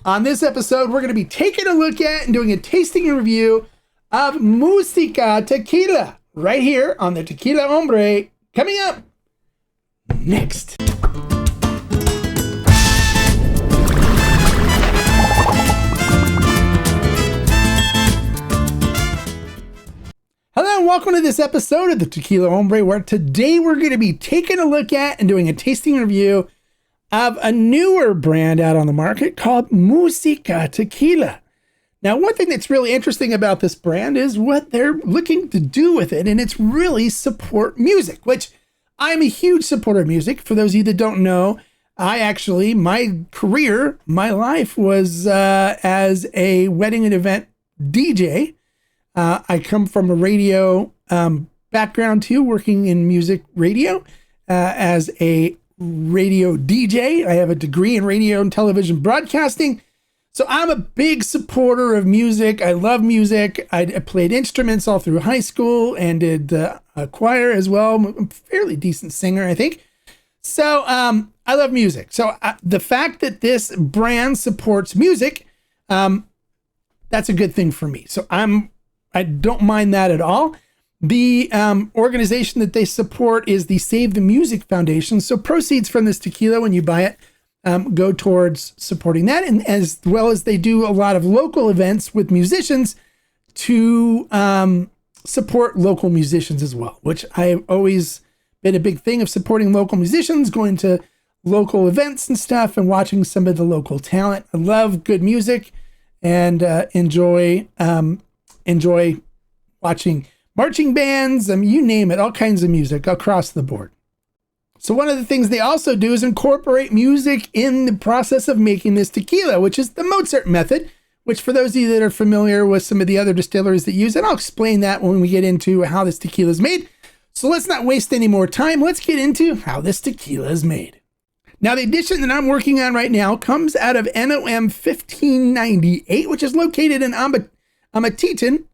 On this episode, we're going to be taking a look at and doing a tasting review of Musica Tequila right here on the Tequila Hombre. Coming up next. Hello and welcome to this episode of the Tequila Hombre, where today we're going to be taking a look at and doing a tasting review of a newer brand out on the market called Musica Tequila. Now, one thing that's really interesting about this brand is what they're looking to do with it, and it's really support music, which I'm a huge supporter of music. For those of you that don't know, my career, my life was as a wedding and event DJ. I come from a radio background too, working in music radio as a radio DJ. I have a degree in radio and television broadcasting. So I'm a big supporter of music. I love music. I played instruments all through high school and did a choir as well. I'm a fairly decent singer, I think. So I love music. So the fact that this brand supports music, that's a good thing for me. So I don't mind that at all. The organization that they support is the Save the Music Foundation. So proceeds from this tequila, when you buy it, go towards supporting that. And as well as they do a lot of local events with musicians to support local musicians as well, which I've always been a big thing of supporting local musicians, going to local events and stuff and watching some of the local talent. I love good music and enjoy watching marching bands, you name it, all kinds of music across the board. So one of the things they also do is incorporate music in the process of making this tequila, which is the Mozart method, which for those of you that are familiar with some of the other distilleries that use it, I'll explain that when we get into how this tequila is made. So let's not waste any more time. Let's get into how this tequila is made. Now, the edition that I'm working on right now comes out of NOM 1598, which is located in Amatitan,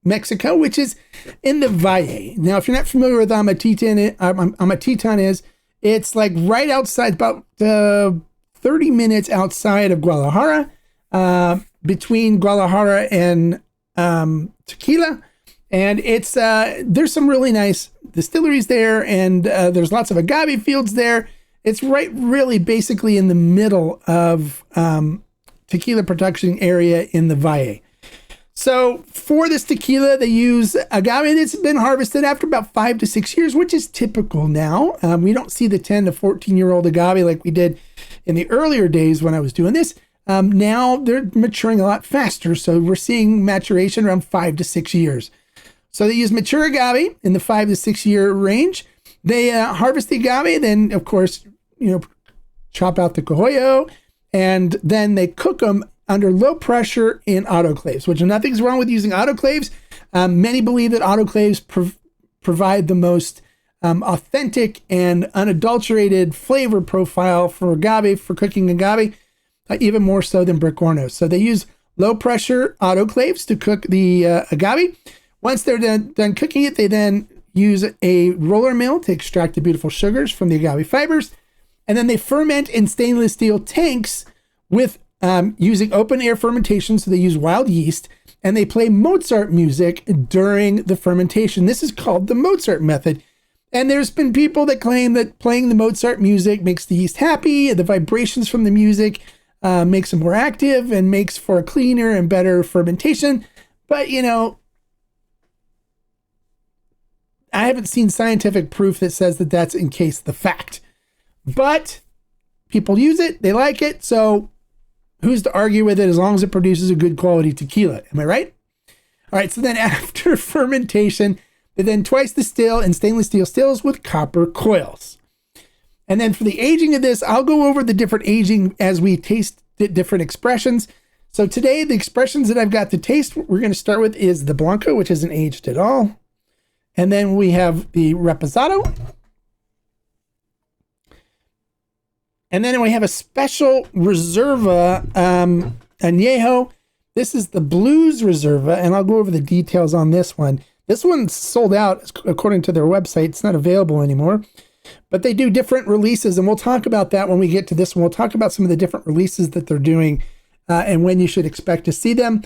Mexico, which is in the Valle. Now, if you're not familiar with Amatitan is, it's like right outside, about 30 minutes outside of Guadalajara, between Guadalajara and Tequila. And it's there's some really nice distilleries there, and there's lots of agave fields there. It's really basically in the middle of tequila production area in the Valle. So for this tequila, they use agave that's been harvested after about 5 to 6 years, which is typical now. We don't see the 10 to 14-year-old agave like we did in the earlier days when I was doing this. Now they're maturing a lot faster, so we're seeing maturation around 5 to 6 years. So they use mature agave in the 5 to 6 year range. They harvest the agave, then of course, chop out the cogollo, and then they cook them under low pressure in autoclaves, which nothing's wrong with using autoclaves. Many believe that autoclaves provide the most authentic and unadulterated flavor profile for agave, for cooking agave, even more so than brick hornos. So they use low pressure autoclaves to cook the agave. Once they're done cooking it, they then use a roller mill to extract the beautiful sugars from the agave fibers. And then they ferment in stainless steel tanks with using open air fermentation. So they use wild yeast, and they play Mozart music during the fermentation. This is called the Mozart method. And there's been people that claim that playing the Mozart music makes the yeast happy. The vibrations from the music makes them more active and makes for a cleaner and better fermentation. But, I haven't seen scientific proof that says that that's in case the fact. But people use it. They like it. So who's to argue with it as long as it produces a good quality tequila? Am I right? All right. So then after fermentation, they then twice distill in stainless steel stills with copper coils. And then for the aging of this, I'll go over the different aging as we taste different expressions. So today, the expressions that I've got to taste, we're going to start with is the Blanco, which isn't aged at all. And then we have the Reposado. And then we have a special Reserva anejo. This is the Blues Reserva, and I'll go over the details on this one. This one's sold out, according to their website. It's not available anymore. But they do different releases, and we'll talk about that when we get to this one. We'll talk about some of the different releases that they're doing and when you should expect to see them.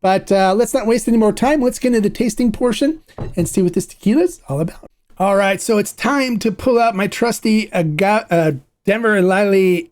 But let's not waste any more time. Let's get into the tasting portion and see what this tequila is all about. All right, so it's time to pull out my trusty Denver and Liley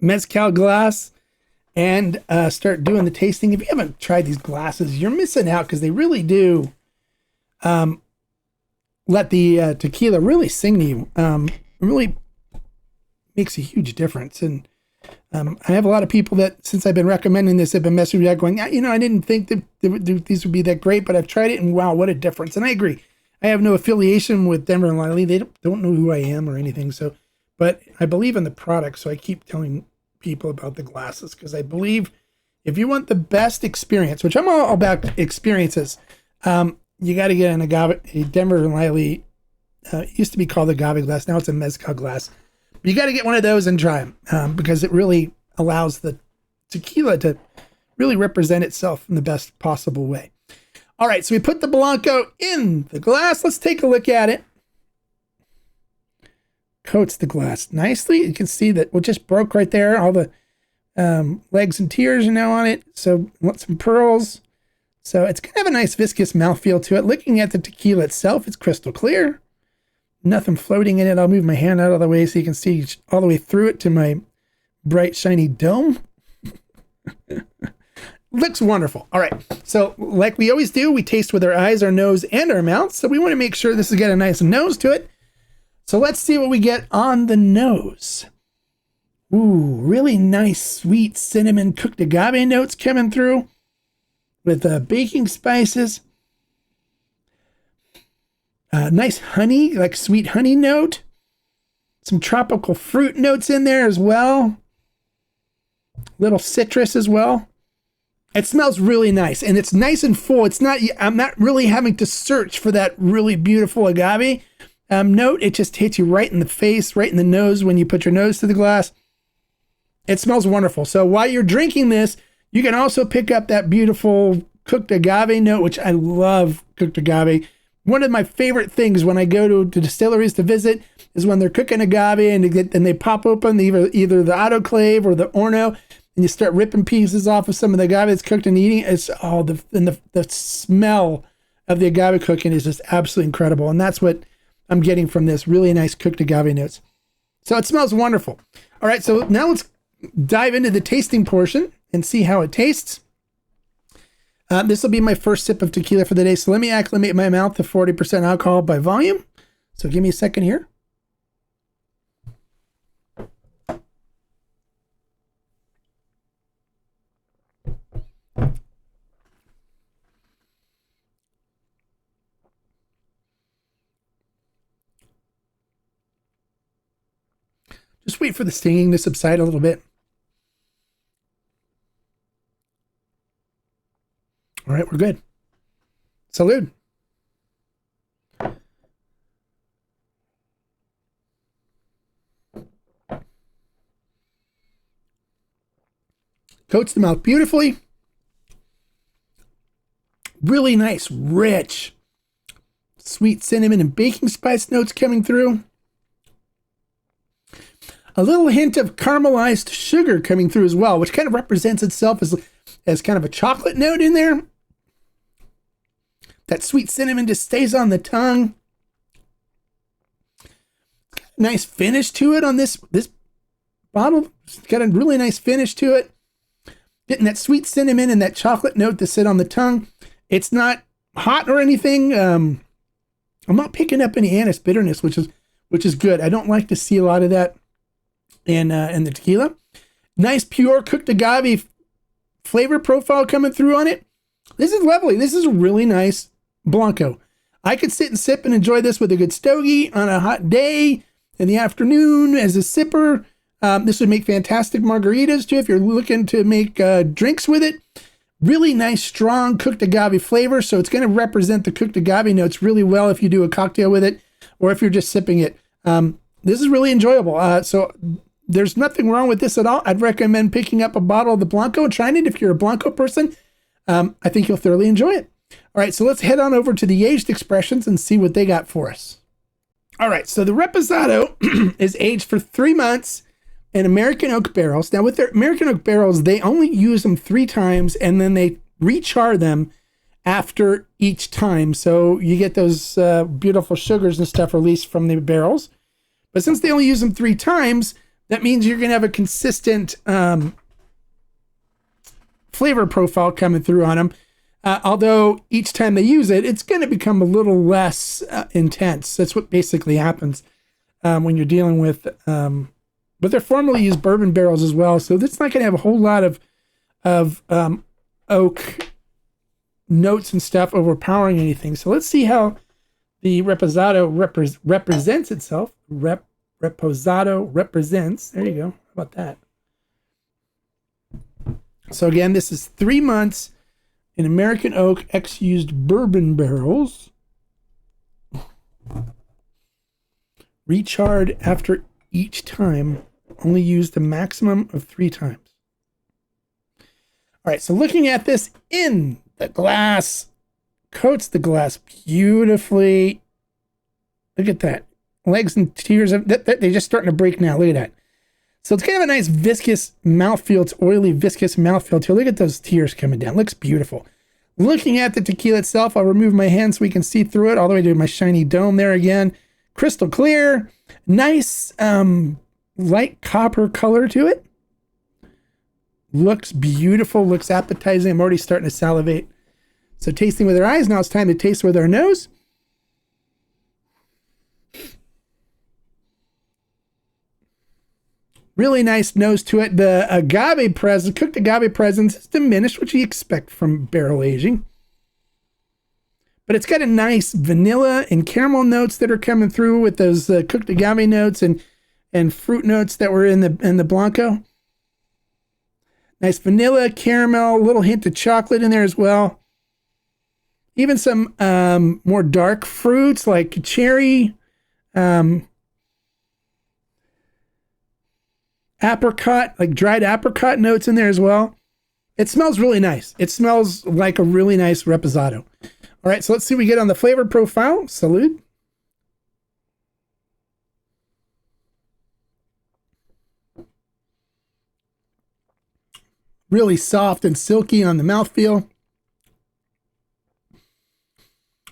Mezcal glass and start doing the tasting. If you haven't tried these glasses, you're missing out because they really do let the tequila really sing to you. It really makes a huge difference. And I have a lot of people that, since I've been recommending this, have been messaging me out going, you know, I didn't think that these would be that great, but I've tried it and wow, what a difference. And I agree. I have no affiliation with Denver and Liley. They don't know who I am or anything. So, but I believe in the product. So I keep telling people about the glasses because I believe if you want the best experience, which I'm all about experiences, you got to get an agave, a Denver and Liley. It used to be called agave glass. Now it's a mezcal glass. But you got to get one of those and try them because it really allows the tequila to really represent itself in the best possible way. All right, so we put the Blanco in the glass. Let's take a look at it. Coats the glass nicely. You can see that it just broke right there. All the legs and tears are now on it. So want some pearls. So it's going to have a nice viscous mouthfeel to it. Looking at the tequila itself, it's crystal clear. Nothing floating in it. I'll move my hand out of the way so you can see all the way through it to my bright, shiny dome. Looks wonderful. All right. So like we always do, we taste with our eyes, our nose, and our mouth. So we want to make sure this has got a nice nose to it. So let's see what we get on the nose. Ooh, really nice, sweet cinnamon cooked agave notes coming through with baking spices. Nice honey, like sweet honey note. Some tropical fruit notes in there as well. Little citrus as well. It smells really nice, and it's nice and full. It's not, I'm not really having to search for that really beautiful agave note. It just hits you right in the face, right in the nose when you put your nose to the glass. It smells wonderful. So while you're drinking this, you can also pick up that beautiful cooked agave note, which I love cooked agave. One of my favorite things when I go to distilleries to visit is when they're cooking agave and they pop open either the autoclave or the Orno, and you start ripping pieces off of some of the agave that's cooked and eating. It's the smell of the agave cooking is just absolutely incredible. And that's what I'm getting from this really nice cooked agave notes. So it smells wonderful. All right, so now let's dive into the tasting portion and see how it tastes. This will be my first sip of tequila for the day. So let me acclimate my mouth to 40% alcohol by volume. So give me a second here. Just wait for the stinging to subside a little bit. All right, we're good. Salud. Coats the mouth beautifully. Really nice, rich, sweet cinnamon and baking spice notes coming through. A little hint of caramelized sugar coming through as well, which kind of represents itself as kind of a chocolate note in there. That sweet cinnamon just stays on the tongue. Nice finish to it on this bottle. It's got a really nice finish to it. Getting that sweet cinnamon and that chocolate note to sit on the tongue. It's not hot or anything. I'm not picking up any anise bitterness, which is good. I don't like to see a lot of that in the tequila. Nice pure cooked agave flavor profile coming through on it. This is lovely. This is a really nice Blanco. I could sit and sip and enjoy this with a good stogie on a hot day in the afternoon as a sipper. This would make fantastic margaritas too if you're looking to make drinks with it. Really nice, strong cooked agave flavor. So it's going to represent the cooked agave notes really well if you do a cocktail with it or if you're just sipping it. This is really enjoyable. So there's nothing wrong with this at all. I'd recommend picking up a bottle of the Blanco and trying it if you're a Blanco person. I think you'll thoroughly enjoy it. All right, so let's head on over to the aged expressions and see what they got for us. All right, so the Reposado is aged for 3 months in American oak barrels. Now, with their American oak barrels, they only use them 3 times, and then they rechar them after each time. So you get those beautiful sugars and stuff released from the barrels. But since they only use them 3 times, that means you're going to have a consistent flavor profile coming through on them. Although each time they use it, it's going to become a little less intense. That's what basically happens when you're dealing with, but they're formerly used bourbon barrels as well. So that's not going to have a whole lot of oak notes and stuff overpowering anything. So let's see how the Reposado represents itself. Reposado represents. There you go. How about that? So again, this is 3 months in American oak ex-used bourbon barrels, recharred after each time, only used a maximum of 3 times. All right, so looking at this in the glass, coats the glass beautifully. Look at that. Legs and tears, they're just starting to break now. Look at that. So it's kind of a nice viscous mouthfeel. It's oily, viscous mouthfeel too. Look at those tears coming down. Looks beautiful. Looking at the tequila itself, I'll remove my hand so we can see through it all the way to my shiny dome there again. Crystal clear. Nice light copper color to it. Looks beautiful. Looks appetizing. I'm already starting to salivate. So tasting with our eyes. Now it's time to taste with our nose. Really nice nose to it. The agave presence, cooked agave presence is diminished, which you expect from barrel aging. But it's got a nice vanilla and caramel notes that are coming through with those cooked agave notes and fruit notes that were in the Blanco. Nice vanilla, caramel, a little hint of chocolate in there as well. Even some more dark fruits like cherry, apricot, like dried apricot notes in there as well. It smells really nice. It smells like a really nice Reposado. All right, so let's see what we get on the flavor profile. Salud. Really soft and silky on the mouthfeel.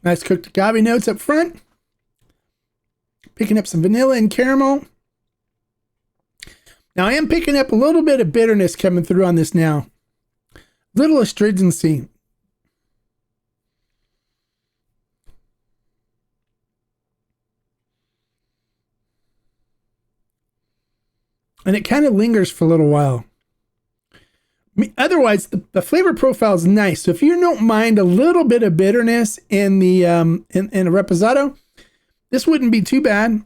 Nice cooked agave notes up front. Picking up some vanilla and caramel. Now, I am picking up a little bit of bitterness coming through on this now. Little astringency. And it kind of lingers for a little while. Otherwise, the flavor profile is nice. So if you don't mind a little bit of bitterness in the in a Reposado, this wouldn't be too bad.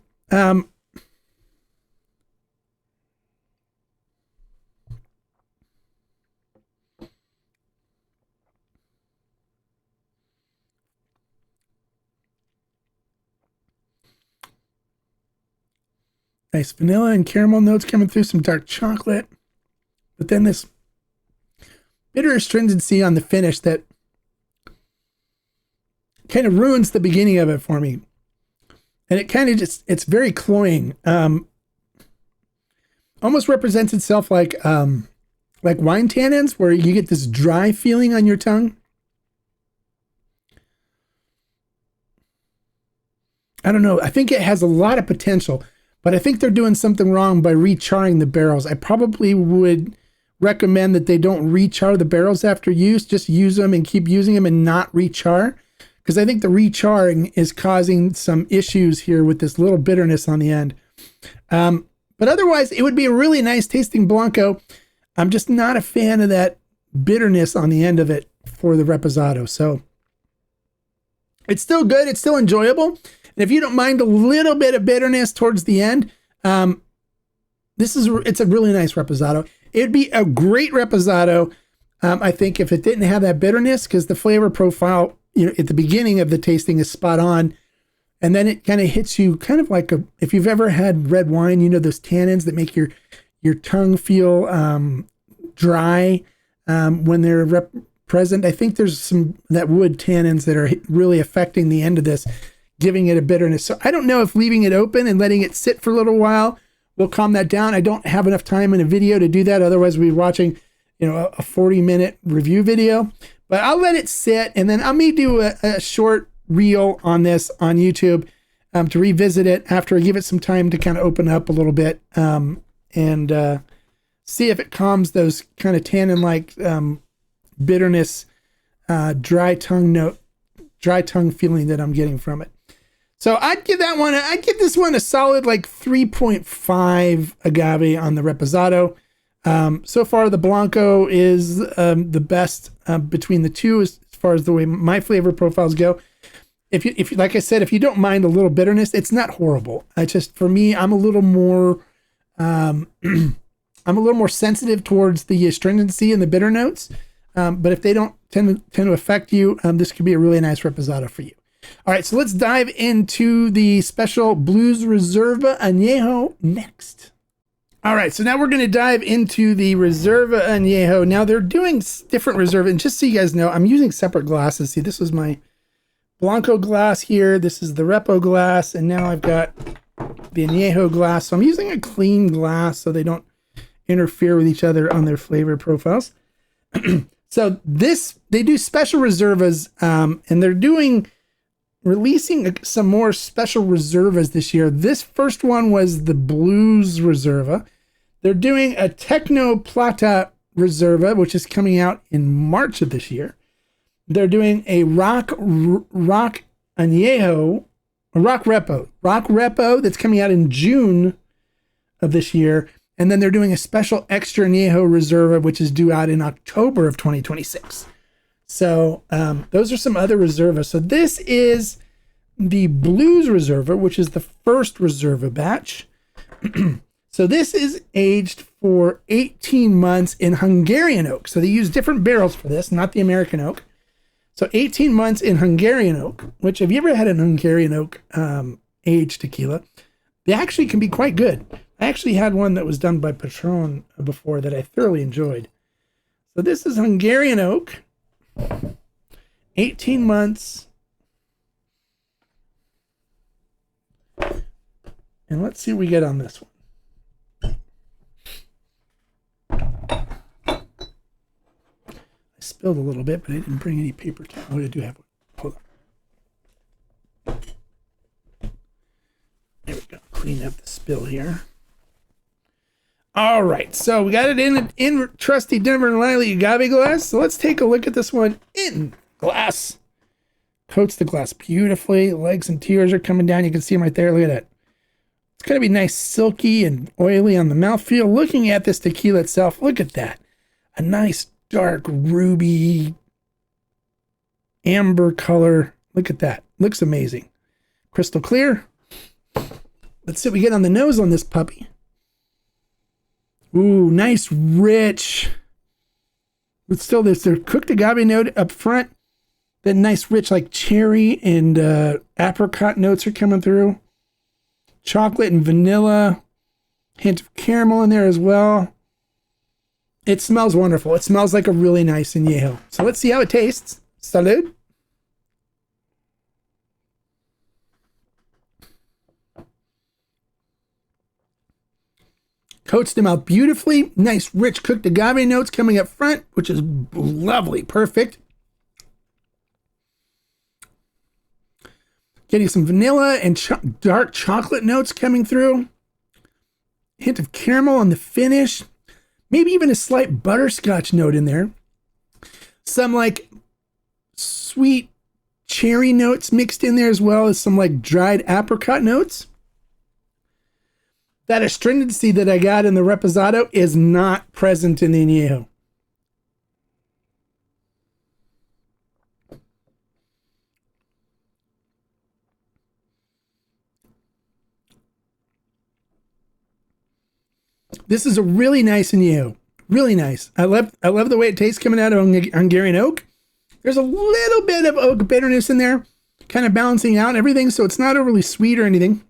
Nice vanilla and caramel notes coming through, some dark chocolate. But then this bitter astringency on the finish that kind of ruins the beginning of it for me. And it kind of just, it's very cloying. Almost represents itself like wine tannins, where you get this dry feeling on your tongue. I don't know. I think it has a lot of potential. But I think they're doing something wrong by recharring the barrels. I probably would recommend that they don't rechar the barrels after use. Just use them and keep using them and not rechar. Because I think the recharring is causing some issues here with this little bitterness on the end. But otherwise, it would be a really nice tasting Blanco. I'm just not a fan of that bitterness on the end of it for the Reposado. So it's still good. It's still enjoyable. And if you don't mind a little bit of bitterness towards the end, it's a really nice Reposado. It'd be a great Reposado, I think, if it didn't have that bitterness, because the flavor profile, at the beginning of the tasting is spot on. And then it kind of hits you kind of like if you've ever had red wine, those tannins that make your tongue feel dry when they're present. I think there's some that wood tannins that are really affecting the end of this. giving it a bitterness. So I don't know if leaving it open and letting it sit for a little while will calm that down. I don't have enough time in a video to do that. Otherwise we'd be watching, a 40-minute review video. But I'll let it sit, and then I may do a short reel on this on YouTube to revisit it after I give it some time to kind of open up a little bit and see if it calms those kind of tannin-like bitterness, dry tongue feeling that I'm getting from it. So I'd give this one a solid like 3.5 agave on the Reposado. So far the Blanco is the best between the two as far as the way my flavor profiles go. If you like I said, if you don't mind a little bitterness, it's not horrible. It's just, for me, I'm a little more sensitive towards the astringency and the bitter notes. But if they don't tend to affect you, this could be a really nice Reposado for you. All right, so let's dive into the special Blues Reserva Anejo next. All right, so now we're going to dive into the Reserva Anejo. Now they're doing different Reserva, and just so you guys know, I'm using separate glasses. See, this was my Blanco glass here. This is the Repo glass, and now I've got the Anejo glass. So I'm using a clean glass so they don't interfere with each other on their flavor profiles. So they do special Reservas, and they're releasing some more special Reservas this year. This first one was the Blues Reserva. They're doing a Techno Plata Reserva, which is coming out in March of this year. They're doing a Rock Anejo, a Rock Repo that's coming out in June of this year. And then they're doing a special extra Anejo Reserva, which is due out in October of 2026. So those are some other Reservas. So this is the Blues Reserva, which is the first Reserva batch. So this is aged for 18 months in Hungarian oak. So they use different barrels for this, not the American oak. So 18 months in Hungarian oak, which, have you ever had an Hungarian oak aged tequila? They actually can be quite good. I actually had one that was done by Patron before that I thoroughly enjoyed. So this is Hungarian oak, 18 months. And let's see what we get on this one. I spilled a little bit, but I didn't bring any paper towel. Oh, I do have one. Hold on. There we go. Clean up the spill here. All right, so we got it in trusty Denver and Riley agave glass. So let's take a look at this one in glass. Coats the glass beautifully. Legs and tears are coming down. You can see them right there. Look at that. It's going to be nice, silky and oily on the mouthfeel. Looking at this tequila itself, look at that. A nice dark ruby amber color. Look at that. Looks amazing. Crystal clear. Let's see what we get on the nose on this puppy. Ooh, nice, rich. But still, there's their cooked agave note up front. Then nice, rich, like cherry and apricot notes are coming through. Chocolate and vanilla. Hint of caramel in there as well. It smells wonderful. It smells like a really nice añejo. So let's see how it tastes. Salud. Coats them out beautifully. Nice, rich, cooked agave notes coming up front, which is lovely. Perfect. Getting some vanilla and dark chocolate notes coming through. Hint of caramel on the finish. Maybe even a slight butterscotch note in there. Some like sweet cherry notes mixed in there, as well as some like dried apricot notes. That astringency that I got in the Reposado is not present in the añejo. This is a really nice añejo. Really nice. I love the way it tastes coming out of Hungarian oak. There's a little bit of oak bitterness in there, kind of balancing out everything, so it's not overly sweet or anything.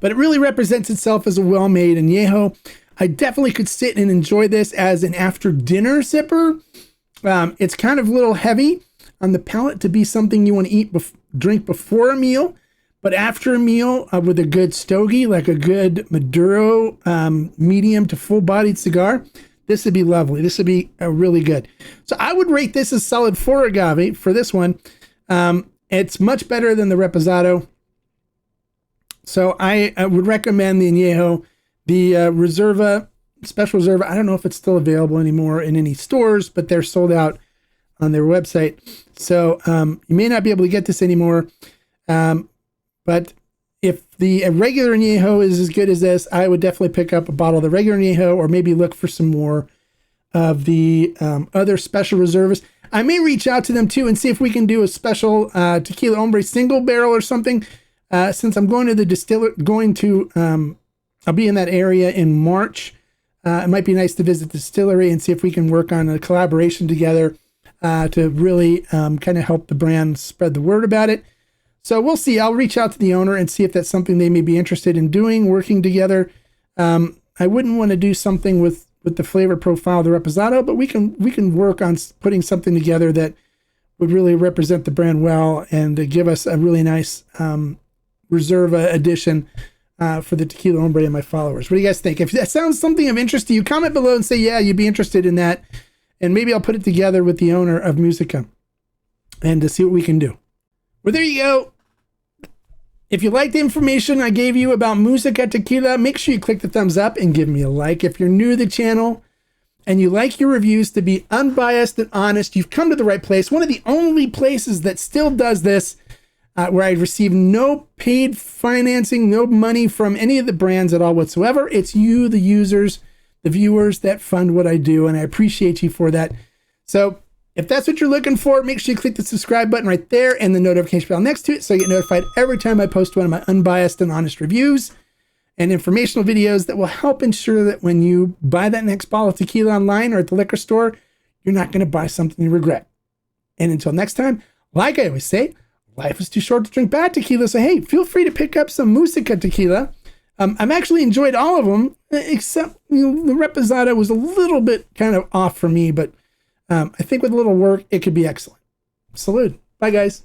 But it really represents itself as a well-made añejo. I definitely could sit and enjoy this as an after-dinner sipper. It's kind of a little heavy on the palate to be something you want to eat drink before a meal, but after a meal with a good stogie, like a good Maduro medium to full-bodied cigar, this would be lovely. This would be really good. So I would rate this as solid 4 agave for this one. It's much better than the Reposado. So I would recommend the Anejo. The Reserva, Special Reserva, I don't know if it's still available anymore in any stores, but they're sold out on their website. So you may not be able to get this anymore. But if the regular Anejo is as good as this, I would definitely pick up a bottle of the regular Anejo, or maybe look for some more of the other Special Reservas. I may reach out to them too and see if we can do a special Tequila Hombre single barrel or something. Since I'm going to the distiller, I'll be in that area in March. It might be nice to visit the distillery and see if we can work on a collaboration together to really kind of help the brand spread the word about it. So we'll see. I'll reach out to the owner and see if that's something they may be interested in doing, working together. I wouldn't want to do something with the flavor profile of the Reposado, but we can work on putting something together that would really represent the brand well and give us a really nice Reserva edition for the Tequila Hombre and my followers. What do you guys think? If that sounds something of interest to you, comment below and say, yeah, you'd be interested in that. And maybe I'll put it together with the owner of Musica and to see what we can do. Well, there you go. If you like the information I gave you about Musica Tequila, make sure you click the thumbs up and give me a like. If you're new to the channel and you like your reviews to be unbiased and honest, you've come to the right place. One of the only places that still does this, where I receive no paid financing, no money from any of the brands at all whatsoever. It's you, the users, the viewers that fund what I do, and I appreciate you for that. So if that's what you're looking for, make sure you click the subscribe button right there and the notification bell next to it so you get notified every time I post one of my unbiased and honest reviews and informational videos that will help ensure that when you buy that next bottle of tequila online or at the liquor store, you're not going to buy something you regret. And until next time, like I always say, life is too short to drink bad tequila, so hey, feel free to pick up some Musica Tequila. I've actually enjoyed all of them, except the Reposado was a little bit kind of off for me, but I think with a little work, it could be excellent. Salud. Bye, guys.